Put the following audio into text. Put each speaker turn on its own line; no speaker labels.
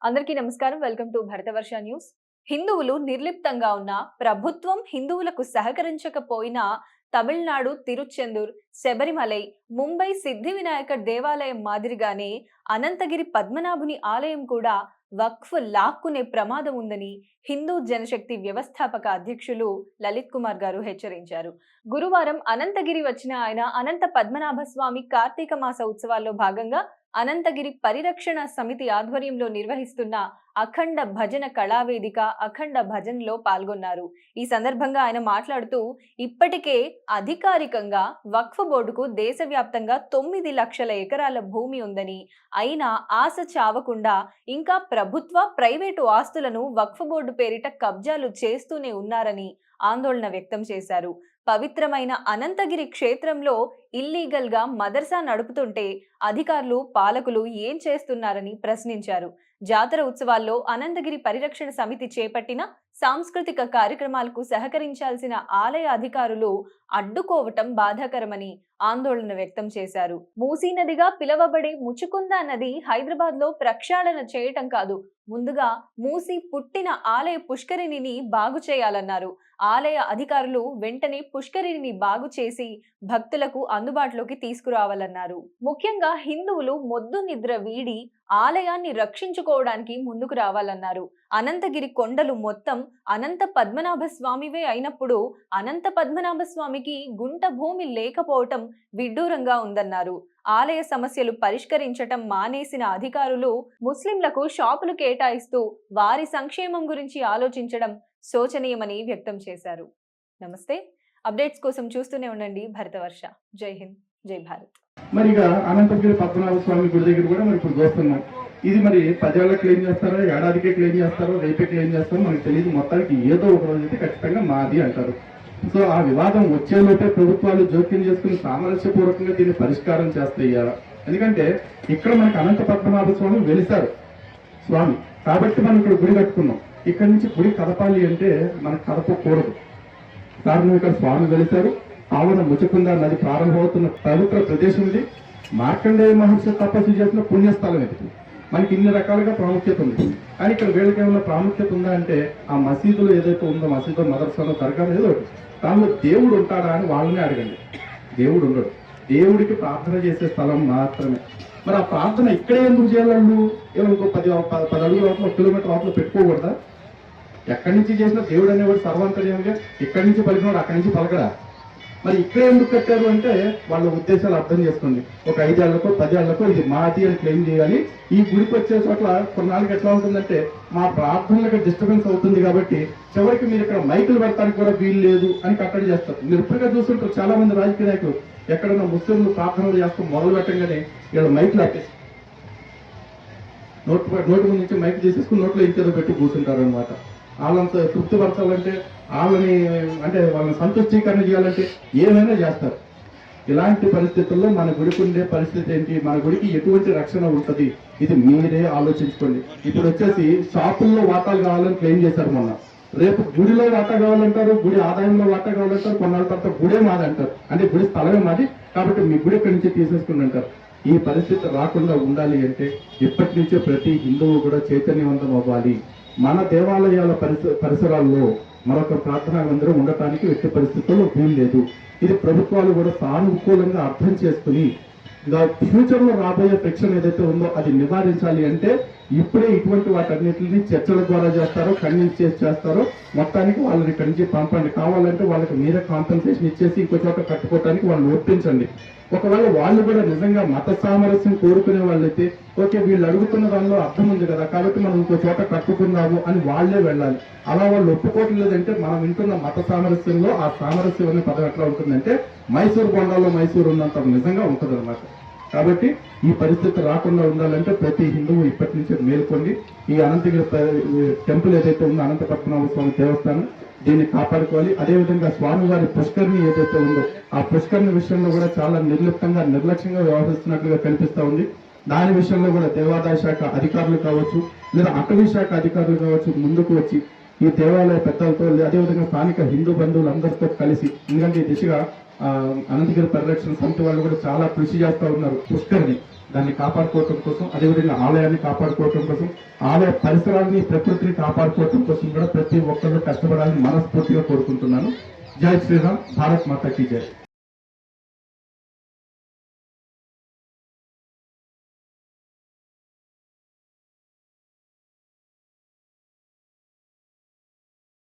అందరికీ నమస్కారం. Welcome to Bharatavarsha news. హిందువులు నిర్లిప్తంగా ఉన్న ప్రభుత్వం హిందువులకు సహకరించకపోయినా తమిళనాడు తిరుచెందూర్, శబరిమలై, ముంబై సిద్ధి వినాయక దేవాలయం మాదిరిగానే అనంతగిరి పద్మనాభుని ఆలయం కూడా వక్ఫ్ లాక్కునే ప్రమాదం ఉందని హిందూ జనశక్తి వ్యవస్థాపక అధ్యక్షులు లలిత్ కుమార్ గారు హెచ్చరించారు. గురువారం అనంతగిరి వచ్చిన ఆయన అనంత పద్మనాభ స్వామి కార్తీక మాస ఉత్సవాల్లో భాగంగా అనంతగిరి పరిరక్షణ సమితి ఆధ్వర్యంలో నిర్వహిస్తున్న అఖండ భజన కళావేదిక అఖండ భజన్లో పాల్గొన్నారు. ఈ సందర్భంగా ఆయన మాట్లాడుతూ, ఇప్పటికే అధికారికంగా వక్ఫ్ బోర్డుకు దేశవ్యాప్తంగా 9 లక్షల ఎకరాల భూమి ఉందని, అయినా ఆశ చావకుండా ఇంకా ప్రభుత్వ ప్రైవేటు ఆస్తులను వక్ఫ్ బోర్డు పేరిట కబ్జాలు చేస్తూనే ఉన్నారని ఆందోళన వ్యక్తం చేశారు. పవిత్రమైన అనంతగిరి క్షేత్రంలో ఇల్లీగల్ గా మదర్సా నడుపుతుంటే అధికారులు పాలకులు ఏం చేస్తున్నారని ప్రశ్నించారు. జాతర ఉత్సవాల్లో అనంతగిరి పరిరక్షణ సమితి చేపట్టిన సాంస్కృతిక కార్యక్రమాలకు సహకరించాల్సిన ఆలయ అధికారులు అడ్డుకోవటం బాధాకరమని ఆందోళన వ్యక్తం చేశారు. మూసీ నదిగా పిలువబడే ముచుకుంద నది హైదరాబాద్ లో ప్రక్షాళన చేయటం కాదు, ముందుగా మూసీ పుట్టిన ఆలయ పుష్కరిణిని బాగు చేయాలన్నారు. ఆలయ అధికారులు వెంటనే పుష్కరిణిని బాగు చేసి భక్తులకు అందుబాటులోకి తీసుకురావాలన్నారు. ముఖ్యంగా హిందువులు మొద్దు నిద్ర వీడి ఆలయాన్ని రక్షించుకోవడానికి ముందుకు రావాలన్నారు. అనంతగిరి కొండలు మొత్తం అనంత పద్మనాభ స్వామివే అయినప్పుడు అనంత పద్మనాభ స్వామికి గుంట భూమి లేకపోవటం విడ్డూరంగా ఉందన్నారు. ఆలయ సమస్యలు పరిష్కరించటం మానేసిన అధికారులు ముస్లింలకు షాపులు కేటాయిస్తూ వారి సంక్షేమం గురించి ఆలోచించడం శోచనీయమని వ్యక్తం చేశారు. నమస్తే. అప్డేట్స్ కోసం చూస్తూనే ఉండండి భరతవర్ష. జై హింద్, జై భారత్.
మరిగా అనంతగిరి పద్మనాభ స్వామి గుడి దగ్గర కూడా మరి ఇప్పుడు చూస్తున్నాం. ఇది మరి 10 ఏళ్ళకి క్లెయిమ్ చేస్తారో, ఏడాదికే క్లెయిమ్ చేస్తారో, రేపే క్లెయిమ్ చేస్తారో మనకు తెలియదు. మొత్తానికి ఏదో ఒక రోజు అయితే ఖచ్చితంగా మాది అంటారు. సో ఆ వివాదం వచ్చేలోపే ప్రభుత్వాలు జోక్యం చేసుకుని సామరస్యపూర్వకంగా దీన్ని పరిష్కారం చేస్తాయ్యారా? ఎందుకంటే ఇక్కడ మనకి అనంత పద్మనాభ స్వామి వెలిశారు స్వామి, కాబట్టి మనం ఇక్కడ గుడి కట్టుకున్నాం. ఇక్కడ నుంచి గుడి కదపాలి అంటే మనకు కదపకూడదు. కారణం ఇక్కడ స్వామి వెలిశారు. పావన ముచుకుంద నది ప్రారంభమవుతున్న పవిత్ర ప్రదేశం ఇది. మార్కండేయ మహర్షి తపస్సు చేసిన పుణ్యస్థలం ఇది. మనకి ఇన్ని రకాలుగా ప్రాముఖ్యత ఉంది. కానీ ఇక్కడ వీళ్ళకి ఏమైనా ప్రాముఖ్యత ఉందా అంటే ఆ మసీదులో ఏదైతే ఉందో, మసీదు మదర్సాలో దర్గా ఏదో దానిలో దేవుడు ఉంటాడా అని వాళ్ళని అడగండి. దేవుడు ఉండడు. దేవుడికి ప్రార్థన చేసే స్థలం మాత్రమే. మరి ఆ ప్రార్థన ఇక్కడే ఎందుకు చేయాలండు? ఇంకో 10 అడుగుల లోపల, 1 కిలోమీటర్ లోపల పెట్టుకోకూడదా? ఎక్కడి నుంచి చేసినా దేవుడు అనేవాడు సర్వాంతర్యంగా ఇక్కడి నుంచి పలికినాడు అక్కడి నుంచి పలకడా? మరి ఇక్కడ ఎందుకు కట్టారు అంటే వాళ్ళ ఉద్దేశాలు అర్థం చేసుకోండి. ఒక 5 ఏళ్లకో 10 ఏళ్లకో ఇది మాది అని క్లెయిమ్ చేయాలి. ఈ గుడికి వచ్చే చోట్ల కొన్నాళ్ళకి ఎట్లా ఉంటుందంటే మా ప్రార్థనలకు డిస్టర్బెన్స్ అవుతుంది కాబట్టి చివరికి మీరు ఇక్కడ మైకులు పెడతానికి కూడా వీలు లేదు అని కట్టడి చేస్తారు. మీరు ఇప్పటికే చూస్తుంటారు చాలా మంది రాజకీయ నాయకులు ఎక్కడన్నా ముస్లింలు ప్రార్థనలు చేస్తూ మొదలు పెట్టంగానే వీళ్ళ మైకులు ఆపేసి నోటి ముందు నుంచి మైక్ తీసేసుకుని నోట్లో ఇంకేదో పెట్టి కూర్చుంటారు అనమాట. వాళ్ళంత తృప్తిపరచాలంటే, వాళ్ళని సంతుష్టీకరణ చేయాలంటే ఏమైనా చేస్తారు. ఇలాంటి పరిస్థితుల్లో మన గుడికి ఉండే పరిస్థితి ఏంటి, మన గుడికి ఎటువంటి రక్షణ ఉంటుంది, ఇది మీరే ఆలోచించుకోండి. ఇప్పుడు వచ్చేసి షాపుల్లో వాటాలు కావాలని క్లెయిమ్ చేశారు మొన్న. రేపు గుడిలో వాటా కావాలంటారు, గుడి ఆదాయంలో వాటా కావాలంటారు, కొన్నాళ్ళ తర్వాత గుడే మాది అంటారు. అంటే గుడి స్థలమే మాది కాబట్టి మీ గుడి ఇక్కడి నుంచి తీసేసుకుని అంటారు. ఈ పరిస్థితి రాకుండా ఉండాలి అంటే ఇప్పటి నుంచే ప్రతి హిందువు కూడా చైతన్యవంతం అవ్వాలి. మన దేవాలయాల పరిసరాల్లో మరొక ప్రార్థనా మందిరం ఉండటానికి ఎట్టి పరిస్థితుల్లో వీలు లేదు. ఇది ప్రభుత్వాలు కూడా సానుకూలంగా అర్థం చేసుకుని ఫ్యూచర్ లో రాబోయే ఫ్రిక్షన్ ఏదైతే ఉందో అది నివారించాలి అంటే ఇప్పుడే ఇటువంటి వాటన్నిటిని చర్చల ద్వారా చేస్తారో, కన్విన్స్ చేస్తారో మొత్తానికి వాళ్ళని ఇక్కడి నుంచి పంపండి. కావాలంటే వాళ్ళకి మీరే కాంపెన్సేషన్ ఇచ్చేసి ఇంకో చోట కట్టుకోవటానికి వాళ్ళని ఒప్పించండి. ఒకవేళ వాళ్ళు కూడా నిజంగా మత సామరస్యం కోరుకునే వాళ్ళైతే ఓకే, వీళ్ళు అడుగుతున్న దానిలో అర్థం ఉంది కదా కాబట్టి మనం ఇంకో చోట కట్టుకుందాము అని వాళ్లే వెళ్ళాలి. అలా వాళ్ళు ఒప్పుకోవట్లేదంటే మనం వింటున్న మత సామరస్యంలో ఆ సామరస్యం అనే పదం ఎట్లా ఉంటుందంటే మైసూరు బొండాలో మైసూరు ఉన్నంత నిజంగా ఉంటుంది అనమాట. కాబట్టి ఈ పరిస్థితి రాకుండా ఉండాలంటే ప్రతి హిందువు ఇప్పటి నుంచే మేల్కొండి. ఈ అనంతగిరి టెంపుల్ ఏదైతే ఉందో అనంత పద్మనాభ స్వామి దేవస్థానం దీన్ని కాపాడుకోవాలి. అదేవిధంగా స్వామివారి పుష్కరిణి ఏదైతే ఉందో ఆ పుష్కరిణి విషయంలో కూడా చాలా నిర్లిప్తంగా నిర్లక్ష్యంగా వ్యవహరిస్తున్నట్లుగా కనిపిస్తా ఉంది. దాని విషయంలో కూడా దేవాదాయ శాఖ అధికారులు కావచ్చు లేదా అటవీ శాఖ అధికారులు కావచ్చు ముందుకు వచ్చి ఈ దేవాలయ పెద్దలతో అదేవిధంగా స్థానిక హిందూ బంధువులందరితో కలిసి, ఎందుకంటే ఈ దిశగా అనంతగిరి పరిరక్షణ సమితి వాళ్ళు కూడా చాలా కృషి చేస్తూ ఉన్నారు. పుష్కరిణి దాన్ని కాపాడుకోవటం కోసం, అదేవిధంగా ఆలయాన్ని కాపాడుకోవటం కోసం, ఆలయ పరిసరాలని, ప్రకృతిని కాపాడుకోవటం కోసం కూడా ప్రతి ఒక్కళ్ళు కష్టపడాలని మనస్ఫూర్తిగా కోరుకుంటున్నాను. జై శ్రీరామ్, భారత్ మాతా కీ జై.